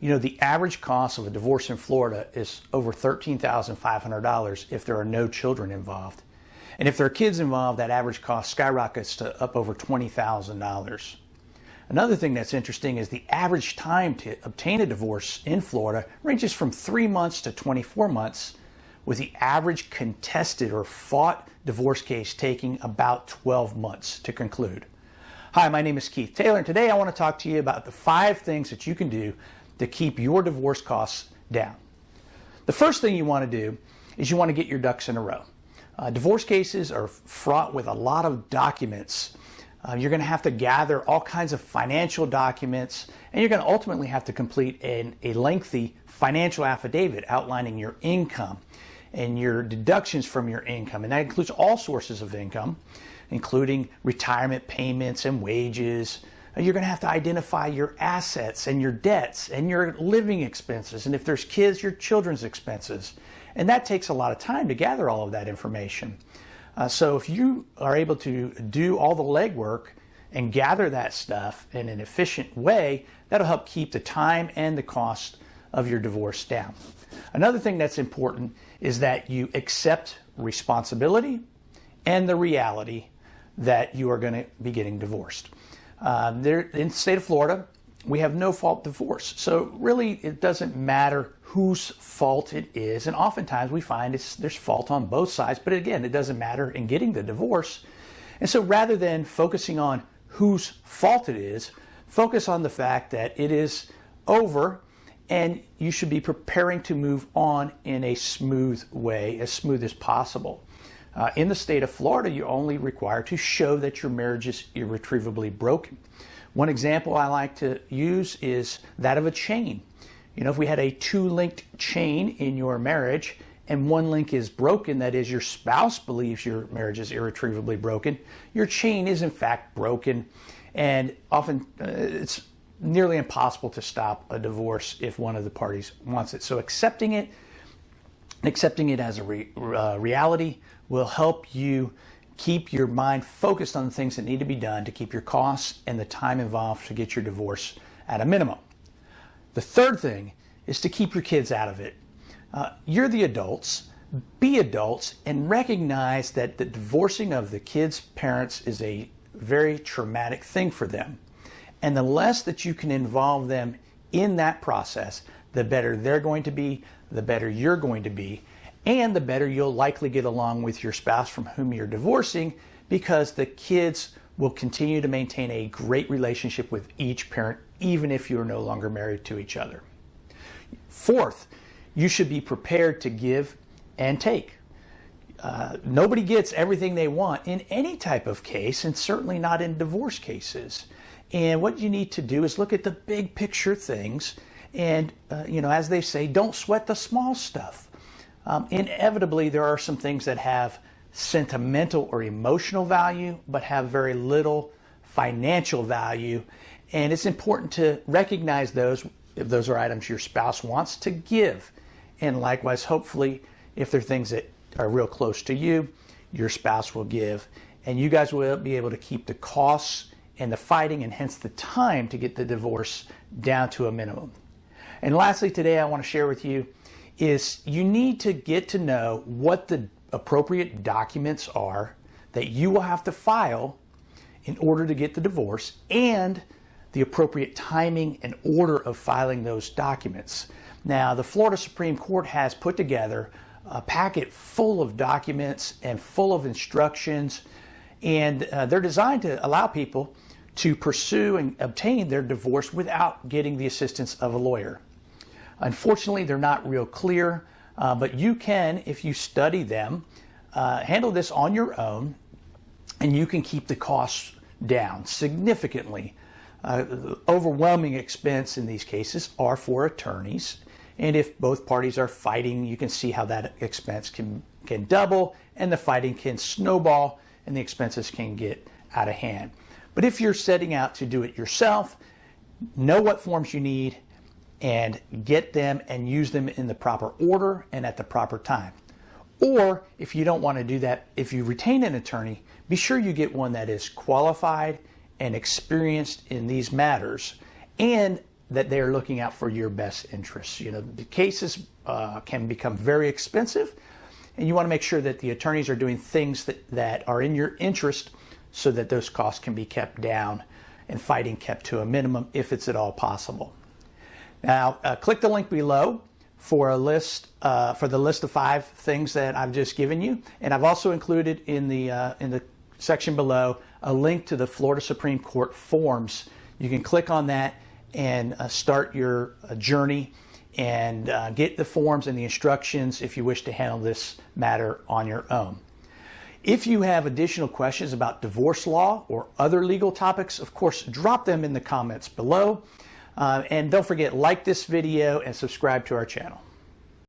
You know, the average cost of a divorce in Florida is over $13,500 if there are no children involved. And if there are kids involved, that average cost skyrockets to up over $20,000. Another thing that's interesting is the average time to obtain a divorce in Florida ranges from 3 months to 24 months, with the average contested or fought divorce case taking about 12 months to conclude. Hi, my name is Keith Taylor, and today I want to talk to you about the 5 things that you can do to keep your divorce costs down. The first thing you want to do is you want to get your ducks in a row. Divorce cases are fraught with a lot of documents. You're going to have to gather all kinds of financial documents, and you're going to ultimately have to complete a lengthy financial affidavit outlining your income and your deductions from your income. And that includes all sources of income, including retirement payments and wages. You're going to have to identify your assets and your debts and your living expenses, and if there's kids, your children's expenses. And that takes a lot of time to gather all of that information. So if you are able to do all the legwork and gather that stuff in an efficient way, that'll help keep the time and the cost of your divorce down. Another thing that's important is that you accept responsibility and the reality that you are going to be getting divorced. In the state of Florida, we have no fault divorce. So really, it doesn't matter whose fault it is. And oftentimes we find there's fault on both sides. But again, it doesn't matter in getting the divorce. And so rather than focusing on whose fault it is, focus on the fact that it is over and you should be preparing to move on in a smooth way, as smooth as possible. In the state of Florida, you're only required to show that your marriage is irretrievably broken. One example I like to use is that of a chain. You know, if we had a 2-linked chain in your marriage and one link is broken, that is, your spouse believes your marriage is irretrievably broken, your chain is in fact broken, and often it's nearly impossible to stop a divorce if one of the parties wants it. So accepting it as a reality will help you keep your mind focused on the things that need to be done to keep your costs and the time involved to get your divorce at a minimum. The third thing is to keep your kids out of it. You're the adults. Be adults and recognize that the divorcing of the kids' parents is a very traumatic thing for them. And the less that you can involve them in that process, the better they're going to be, the better you're going to be, and the better you'll likely get along with your spouse from whom you're divorcing, because the kids will continue to maintain a great relationship with each parent, even if you're no longer married to each other. Fourth, you should be prepared to give and take. Nobody gets everything they want in any type of case, and certainly not in divorce cases. And what you need to do is look at the big picture things, and as they say, don't sweat the small stuff. Inevitably, there are some things that have sentimental or emotional value, but have very little financial value. And it's important to recognize those if those are items your spouse wants to give. And likewise, hopefully, if they're things that are real close to you, your spouse will give. And you guys will be able to keep the costs and the fighting, and hence the time to get the divorce, down to a minimum. And lastly, today I want to share with you is you need to get to know what the appropriate documents are that you will have to file in order to get the divorce, and the appropriate timing and order of filing those documents. Now, the Florida Supreme Court has put together a packet full of documents and full of instructions, and they're designed to allow people to pursue and obtain their divorce without getting the assistance of a lawyer. Unfortunately, they're not real clear, but you can, if you study them, handle this on your own, and you can keep the costs down significantly. The overwhelming expense in these cases are for attorneys, and if both parties are fighting, you can see how that expense can double, and the fighting can snowball, and the expenses can get out of hand. But if you're setting out to do it yourself, know what forms you need, and get them and use them in the proper order and at the proper time. Or if you don't want to do that, if you retain an attorney, be sure you get one that is qualified and experienced in these matters, and that they are looking out for your best interests. You know, the cases can become very expensive, and you want to make sure that the attorneys are doing things that are in your interest so that those costs can be kept down and fighting kept to a minimum if it's at all possible. Now, click the link below for a list, for the list of 5 things that I've just given you. And I've also included in the section below a link to the Florida Supreme Court forms. You can click on that and start your journey and get the forms and the instructions if you wish to handle this matter on your own. If you have additional questions about divorce law or other legal topics, of course, drop them in the comments below. And don't forget, like this video and subscribe to our channel.